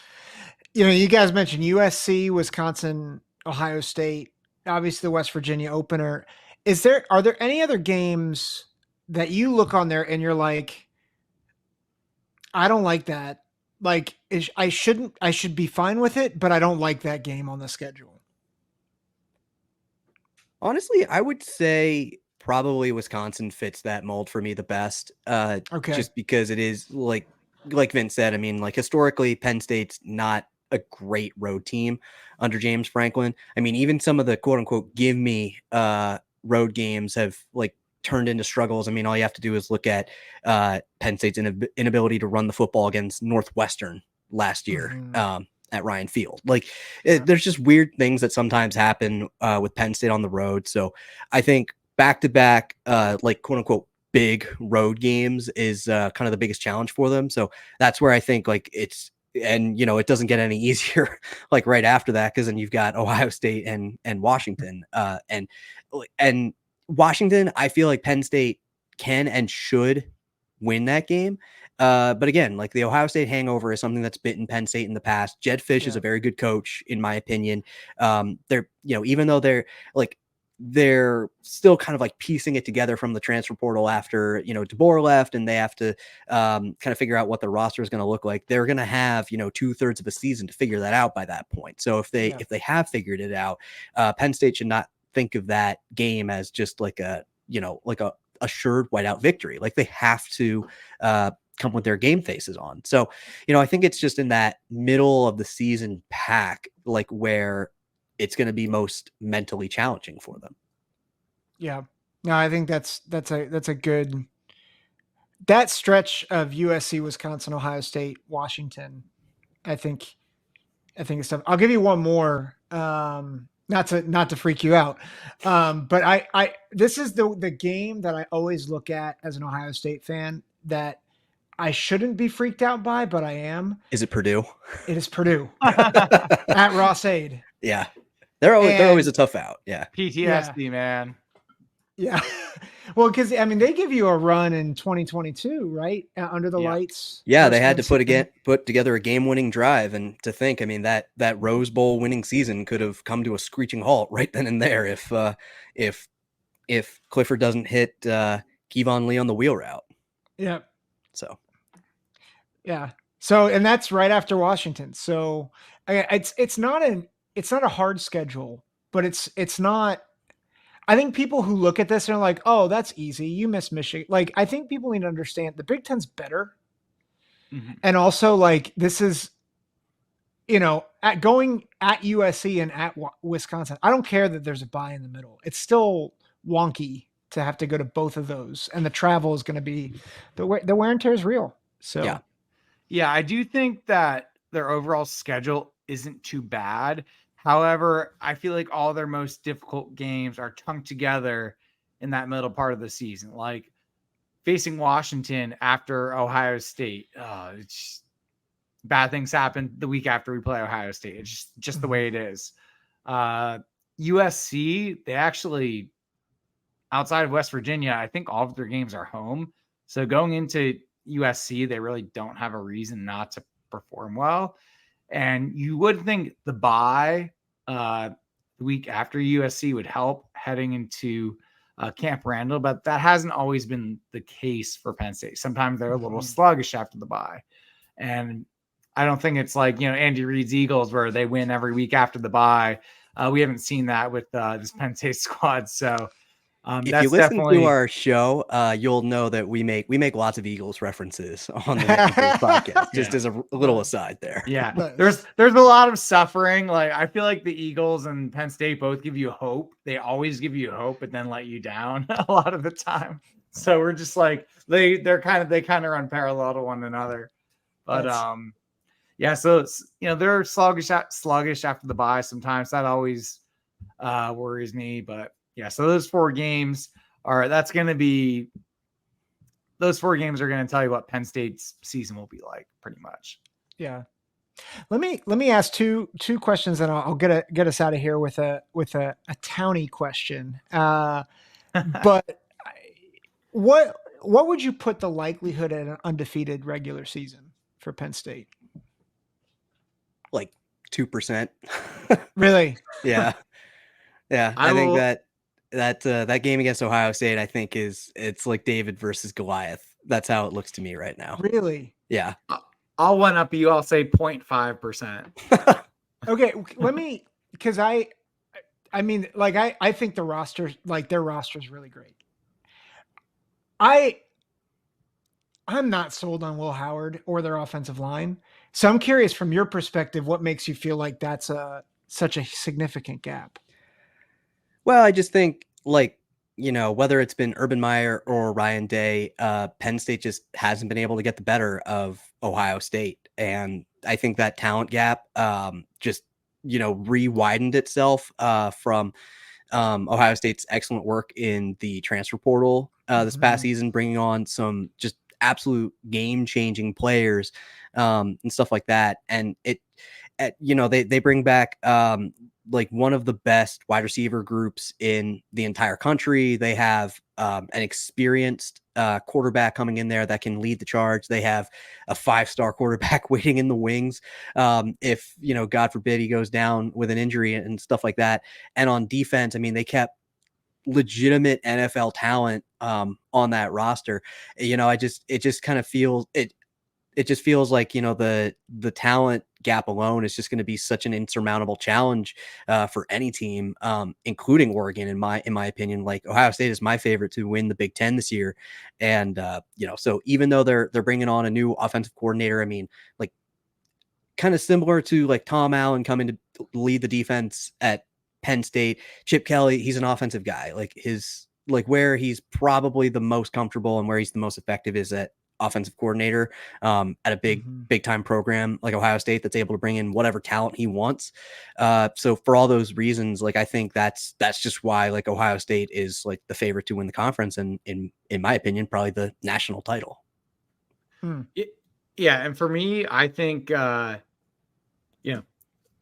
You guys mentioned USC, Wisconsin, Ohio State, obviously the West Virginia opener. Are there any other games that you look on there and you're like, I don't like that. Like, I should be fine with it, but I don't like that game on the schedule? Honestly, I would say probably Wisconsin fits that mold for me the best. Okay. Just because it is like Vince said, I mean, like historically, Penn State's not a great road team under James Franklin. I mean, even some of the quote unquote give me road games have like turned into struggles. I mean, all you have to do is look at Penn State's inability to run the football against Northwestern last year at Ryan Field. Like there's just weird things that sometimes happen with Penn State on the road. So I think back-to-back like quote unquote big road games is kind of the biggest challenge for them. So that's where I think like it doesn't get any easier like right after that, because then you've got Ohio State and Washington and Washington. I feel like Penn State can and should win that game. But again, like the Ohio State hangover is something that's bitten Penn State in the past. Jed Fish is a very good coach, in my opinion. They're, even though they're still kind of like piecing it together from the transfer portal after, DeBoer left, and they have to kind of figure out what the roster is going to look like. They're going to have, 2/3 of a season to figure that out by that point. So if they have figured it out, Penn State should not think of that game as just like a assured whiteout victory. Like they have to come with their game faces on. So, I think it's just in that middle of the season pack, like where it's going to be most mentally challenging for them. Yeah. No, I think that's a good, that stretch of USC, Wisconsin, Ohio State, Washington. I think it's tough. I'll give you one more, not to freak you out. But I this is the game that I always look at as an Ohio State fan that I shouldn't be freaked out by, but I am. Is it Purdue? It is Purdue at Ross-Ade. Yeah. They're always a tough out. Yeah. PTSD, man. Yeah. Well, because they give you a run in 2022, right? Under the lights. Yeah, they had to put together a game-winning drive, and to think, that Rose Bowl winning season could have come to a screeching halt right then and there if Clifford doesn't hit Kevon Lee on the wheel route. Yeah. So. Yeah. So, and that's right after Washington. So, it's not a hard schedule, but it's not. I think people who look at this and are like, oh, that's easy. You miss Michigan. Like, I think people need to understand the Big Ten's better. Mm-hmm. And also, like, this is, going at USC and at Wisconsin. I don't care that there's a bye in the middle. It's still wonky to have to go to both of those. And the travel is going to be, the wear and tear is real. So, yeah, I do think that their overall schedule isn't too bad. However, I feel like all their most difficult games are chunked together in that middle part of the season. Like facing Washington after Ohio State. It's bad things happen the week after we play Ohio State. It's just the way it is. USC, they actually, outside of West Virginia, I think all of their games are home. So going into USC, they really don't have a reason not to perform well. And you would think the bye the week after USC would help heading into Camp Randall, but that hasn't always been the case for Penn State. Sometimes they're a little sluggish after the bye. And I don't think it's like, Andy Reid's Eagles where they win every week after the bye. We haven't seen that with this Penn State squad. So if you listen to our show, you'll know that we make lots of Eagles references on the Nittany Blues podcast. Just as a little aside there. Yeah, there's a lot of suffering. Like I feel like the Eagles and Penn State both give you hope. They always give you hope, but then let you down a lot of the time. So we're just like they kind of run parallel to one another. But so they're sluggish after the bye. Sometimes that always worries me, but. Yeah, so those four games are going to tell you what Penn State's season will be like, pretty much. Yeah. Let me ask two questions, and I'll get us out of here with a towny question. But what would you put the likelihood at an undefeated regular season for Penn State? Like 2%. Really? Yeah. Yeah, I think that game against Ohio State, I think it's like David versus Goliath. That's how it looks to me right now. Really? Yeah. I'll one up you. I'll say 0.5%. Okay. Because I think the roster, like their roster is really great. I'm not sold on Will Howard or their offensive line. So I'm curious from your perspective, what makes you feel like that's such a significant gap? Well, I just think whether it's been Urban Meyer or Ryan Day, Penn State just hasn't been able to get the better of Ohio State. And I think that talent gap just, re-widened itself from Ohio State's excellent work in the transfer portal this past season, bringing on some just absolute game-changing players and stuff like that. And they bring back like one of the best wide receiver groups in the entire country. They have an experienced quarterback coming in there that can lead the charge. They have a 5-star quarterback waiting in the wings. If, God forbid he goes down with an injury and stuff like that. And on defense, they kept legitimate NFL talent on that roster. It just kind of feels it just feels like, the talent gap alone is just going to be such an insurmountable challenge for any team, including Oregon. In my opinion, like Ohio State is my favorite to win the Big Ten this year, and so even though they're bringing on a new offensive coordinator, I mean, like kind of similar to like Tom Allen coming to lead the defense at Penn State, Chip Kelly, he's an offensive guy. Like where he's probably the most comfortable and where he's the most effective is at offensive coordinator at a big time program like Ohio State that's able to bring in whatever talent he wants. So for all those reasons, like I think that's just why like Ohio State is like the favorite to win the conference and in my opinion probably the national title. Yeah, and for me, I think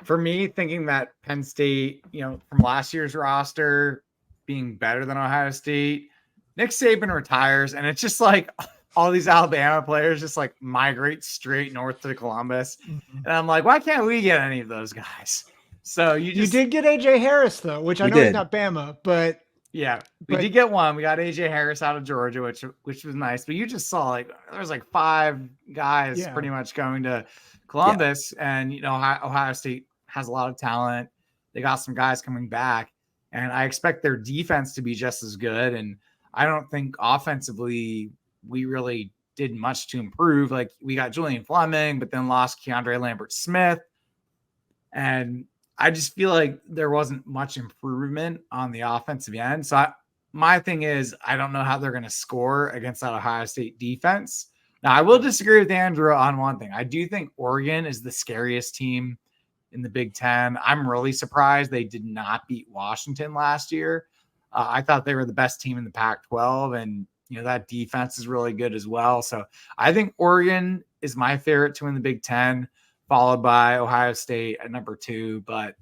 for me thinking that Penn State, from last year's roster being better than Ohio State, Nick Saban retires, and it's just like all these Alabama players just like migrate straight north to Columbus. And I'm like, why can't we get any of those guys? So you did get AJ Harris though, which I know is not Bama, but yeah, we did get one. We got AJ Harris out of Georgia, which was nice. But you just saw like there's like 5 guys pretty much going to Columbus, and Ohio State has a lot of talent. They got some guys coming back, and I expect their defense to be just as good. And I don't think offensively we really did much to improve. Like we got Julian Fleming, but then lost Keandre Lambert-Smith. And I just feel like there wasn't much improvement on the offensive end. So my thing is, I don't know how they're going to score against that Ohio State defense. Now, I will disagree with Andrew on one thing. I do think Oregon is the scariest team in the Big Ten. I'm really surprised they did not beat Washington last year. I thought they were the best team in the Pac-12, and that defense is really good as well. So I think Oregon is my favorite to win the Big Ten, followed by Ohio State at number 2. But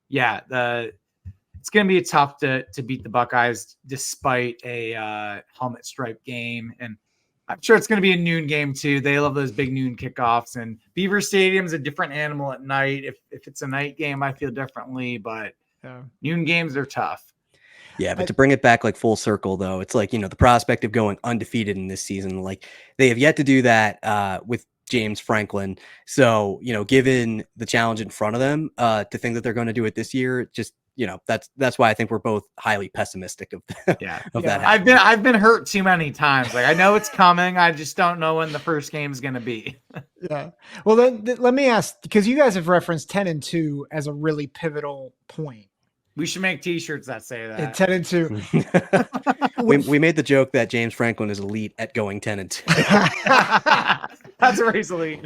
yeah, it's going to be tough to beat the Buckeyes despite a helmet stripe game. And I'm sure it's going to be a noon game too. They love those big noon kickoffs, and Beaver Stadium's a different animal at night. If it's a night game, I feel differently, but noon games are tough. Yeah, but to bring it back like full circle though, it's like, the prospect of going undefeated in this season, like they have yet to do that with James Franklin. So, given the challenge in front of them, to think that they're going to do it this year, just, that's why I think we're both highly pessimistic of that. I've been hurt too many times. Like I know it's coming. I just don't know when the first game is going to be. Yeah. Well, then let me ask, because you guys have referenced 10-2 as a really pivotal point. We should make T-shirts that say that. 10-2. we made the joke that James Franklin is elite at going 10-2. That's where he's elite.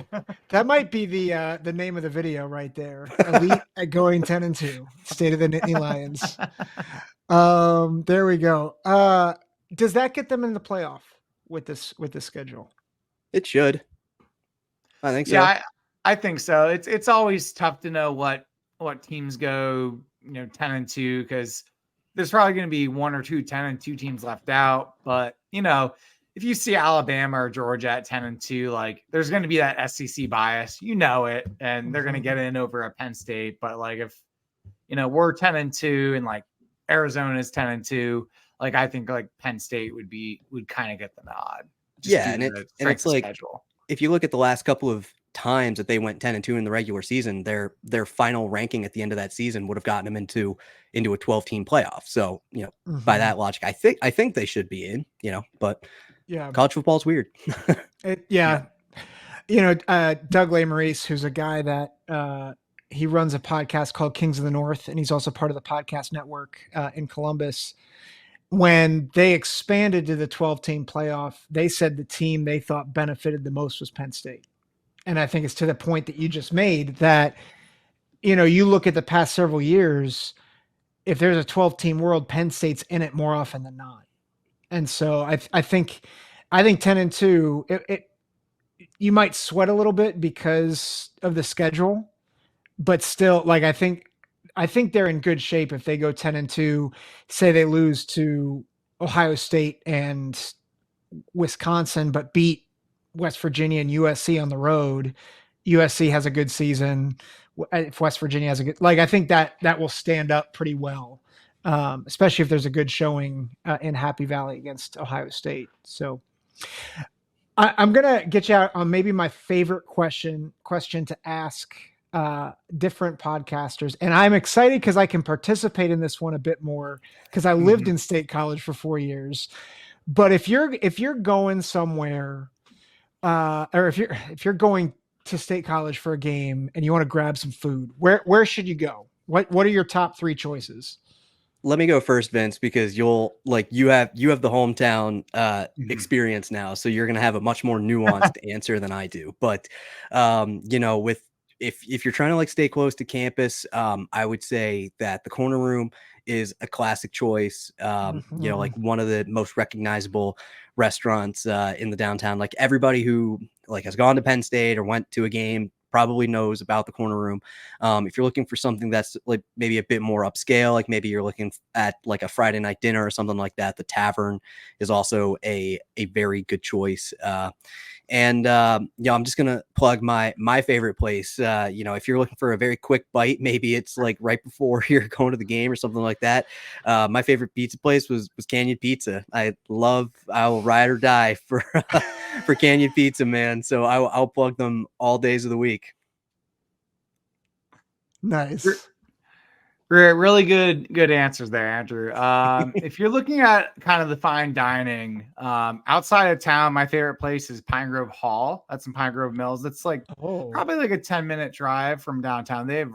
That might be the name of the video right there. Elite at going 10-2. State of the Nittany Lions. There we go. Does that get them in the playoff with this schedule? It should. I think so. Yeah, I think so. It's always tough to know what teams go 10-2, because there's probably going to be 1 or 2 10-2 teams left out. But if you see Alabama or Georgia at 10-2, like there's going to be that SEC bias, it, and they're going to get in over a Penn State. But like if we're 10-2 and like Arizona is 10-2, like I think like Penn State would kind of get the nod. And it's like schedule. If you look at the last couple of times that they went 10-2 in the regular season, their final ranking at the end of that season would have gotten them into a 12-team playoff. So, by that logic, I think they should be in, but college football is weird. Doug Lesmerises, who's a guy that he runs a podcast called Kings of the North, and he's also part of the podcast network in Columbus. When they expanded to the 12-team playoff, they said the team they thought benefited the most was Penn State. And I think it's to the point that you just made that, you look at the past several years, if there's a 12-team world, Penn State's in it more often than not. And so I think 10-2, you might sweat a little bit because of the schedule, but still, like, I think they're in good shape if they go 10-2, say they lose to Ohio State and Wisconsin, but beat West Virginia and USC on the road. USC has a good season. If West Virginia has a good, I think that will stand up pretty well, especially if there's a good showing in Happy Valley against Ohio State. So I'm going to get you out on maybe my favorite question to ask different podcasters, and I'm excited because I can participate in this one a bit more because I lived in State College for 4 years. But if you're going somewhere, or if you're going to State College for a game and you want to grab some food, where should you go? What are your top 3 choices? Let me go first, Vince, because you have the hometown experience now, so you're going to have a much more nuanced answer than I do. But if you're trying to stay close to campus, I would say that the Corner Room is a classic choice. One of the most recognizable restaurants in the downtown. Like everybody who has gone to Penn State or went to a game probably knows about the Corner Room. If you're looking for something that's maybe a bit more upscale, maybe you're looking at a Friday night dinner or something like that, the Tavern is also a very good choice. I'm just gonna plug my favorite place. If you're looking for a very quick bite, maybe it's right before you're going to the game or something like that. My favorite pizza place was Canyon Pizza. I will ride or die for for Canyon Pizza, man. So I'll plug them all days of the week. Nice. Really good answers there, Andrew. If you're looking at kind of the fine dining outside of town, my favorite place is Pine Grove Hall. That's in Pine Grove Mills. That's probably a 10-minute drive from downtown. They have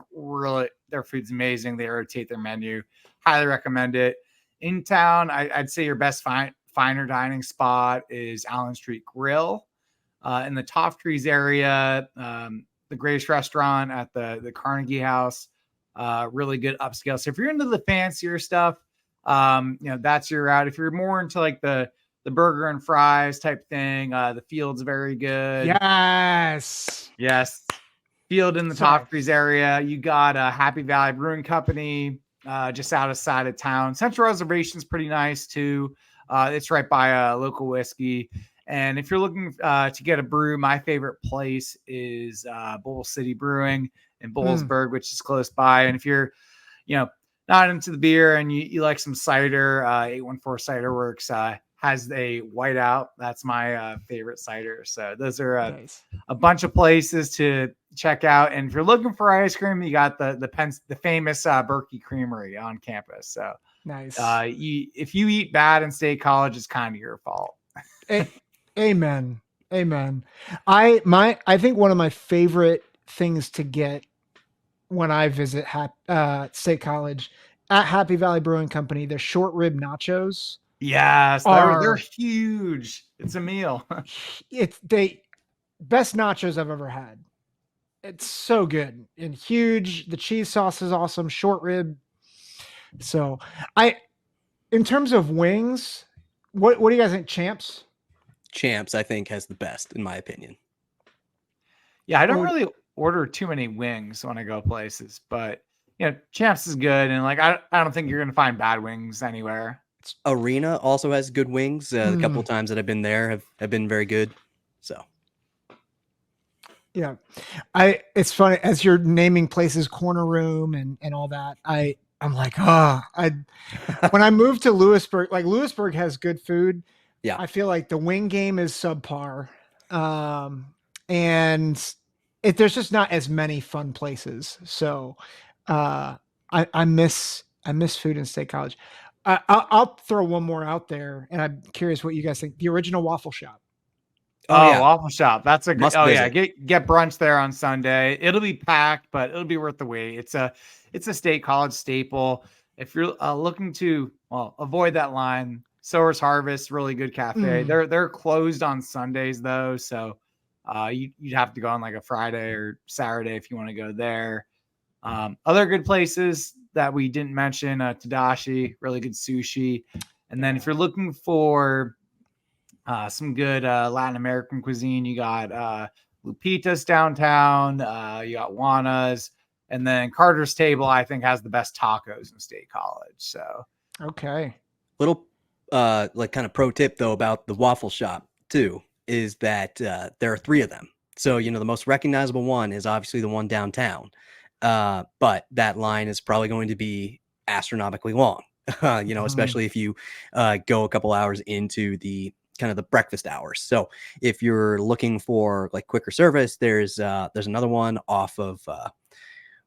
their food's amazing. They rotate their menu. Highly recommend it. In town, I'd say your best finer dining spot is Allen Street Grill. In the Toft Trees area, the Grace Restaurant at the Carnegie House. Really good upscale. So if you're into the fancier stuff, that's your route. If you're more into the burger and fries type thing, the Field's very good. Yes. Field in the Toft Trees area. You got Happy Valley Brewing Company just outside of town. Central Reservation's pretty nice too. It's right by a local whiskey. And if you're looking to get a brew, my favorite place is Bowl City Brewing in Bowlesburg, which is close by. And if you're, not into the beer and you like some cider, 814 Cider Works has a whiteout. That's my favorite cider. So those are nice. A bunch of places to check out. And if you're looking for ice cream, you got the famous Berkey Creamery on campus. So nice. If you eat bad in State College, it's kind of your fault. Amen. I think one of my favorite things to get when I visit State College at Happy Valley Brewing Company, their short rib nachos. Yes, they're huge. It's a meal. It's best nachos I've ever had. It's so good and huge. The cheese sauce is awesome. Short rib. So in terms of wings, what do you guys think? Champs, I think, has the best, in my opinion. Yeah, I don't really order too many wings when I go places, but Champs is good, and I don't think you're gonna find bad wings anywhere. Arena also has good wings. The couple of times that I've been there have been very good. So yeah, it's funny as you're naming places, Corner Room and all that. I'm like, when I moved to Lewisburg, Lewisburg has good food. Yeah, I feel like the wing game is subpar, and there's just not as many fun places. So I miss food in State College. I'll throw one more out there, and I'm curious what you guys think. The Original Waffle Shop. Yeah. Waffle Shop. That's a good. Yeah, get brunch there on Sunday. It'll be packed, but it'll be worth the wait. It's a State College staple. If you're looking to avoid that line, Sower's Harvest, really good cafe. They're closed on Sundays though, so you'd have to go on a Friday or Saturday if you want to go there. Other good places that we didn't mention, Tadashi, really good sushi. And then if you're looking for some good Latin American cuisine, you got Lupita's downtown, you got Juana's, and then Carter's Table, I think, has the best tacos in State College. So okay. Little kind of pro tip though about the waffle shop too is that there are 3 of them. So the most recognizable one is obviously the one downtown. But that line is probably going to be astronomically long, especially if you go a couple hours into the kind of the breakfast hours. So if you're looking for quicker service, there's another one off of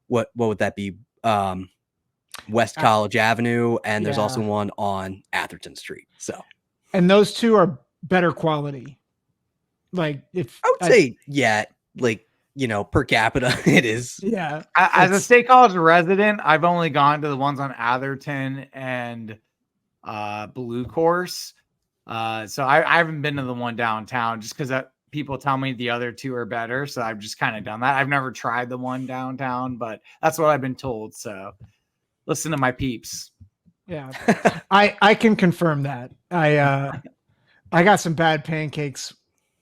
what would that be? West College Avenue, and there's also one on Atherton Street. So, and those two are better quality. Like, if I would say, like, per capita, it is. Yeah. As a State College resident, I've only gone to the ones on Atherton and Blue Course. So I haven't been to the one downtown just because people tell me the other two are better. So I've just kind of done that. I've never tried the one downtown, but that's what I've been told. So listen to my peeps. Yeah. I can confirm that. I got some bad pancakes.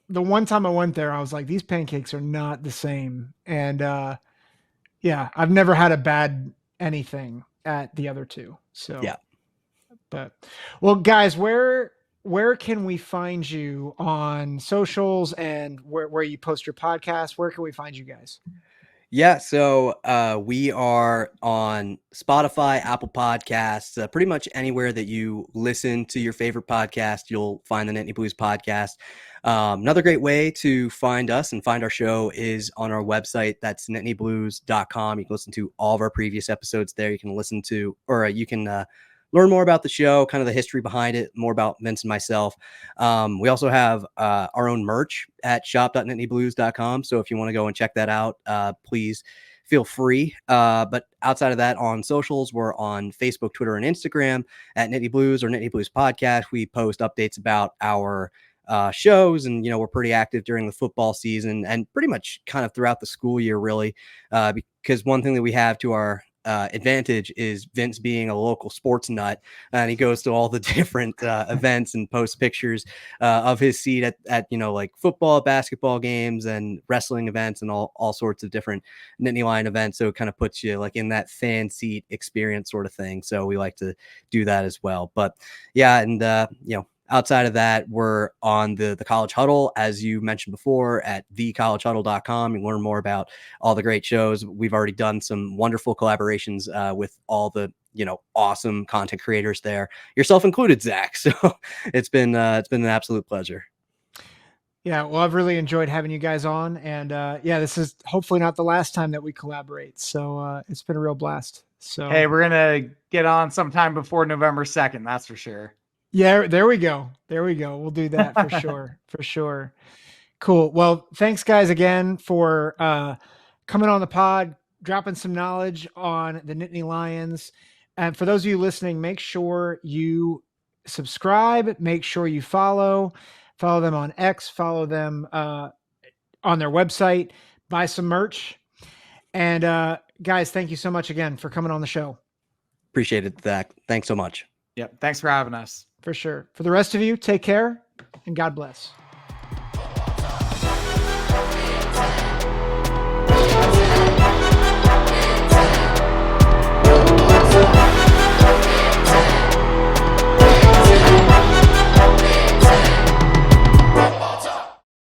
The one time I went there, I was like, these pancakes are not the same. And I've never had a bad anything at the other two. So yeah. But well, guys, where can we find you on socials and where you post your podcast? Where can we find you guys? Yeah, so we are on Spotify, Apple Podcasts, pretty much anywhere that you listen to your favorite podcast, you'll find the Nittany Blues Podcast. Another great way to find us and find our show is on our website. That's nittnyblues.com. You can listen to all of our previous episodes there. You can listen to, or you can learn more about the show, kind of the history behind it, more about Vince and myself. We also have our own merch at shop.nittnyblues.com. So if you want to go and check that out, please feel free. But outside of that, on socials, we're on Facebook, Twitter, and Instagram at Nittany Blues or Nittany Blues Podcast. We post updates about our shows, and we're pretty active during the football season and pretty much kind of throughout the school year, really, because one thing that we have to our advantage is Vince being a local sports nut, and he goes to all the different events and posts pictures of his seat at like football, basketball games and wrestling events and all sorts of different Nittany Lion events. So it kind of puts you like in that fan seat experience sort of thing. So we like to do that as well. But yeah, and outside of that, we're on the College Huddle, as you mentioned before, at thecollegehuddle.com. You learn more about all the great shows. We've already done some wonderful collaborations with all the awesome content creators there, yourself included, Zach. So it's been an absolute pleasure. Yeah, well, I've really enjoyed having you guys on, and this is hopefully not the last time that we collaborate. So it's been a real blast. So hey, we're gonna get on sometime before November 2nd. That's for sure. Yeah, there we go. We'll do that for sure. For sure. Cool. Well, thanks guys again for coming on the pod, dropping some knowledge on the Nittany Lions. And for those of you listening, make sure you subscribe, make sure you follow them on X, follow them on their website, buy some merch. And guys, thank you so much again for coming on the show. Appreciate it, Zach. Thanks so much. Yep. Thanks for having us. For sure. For the rest of you, take care and God bless.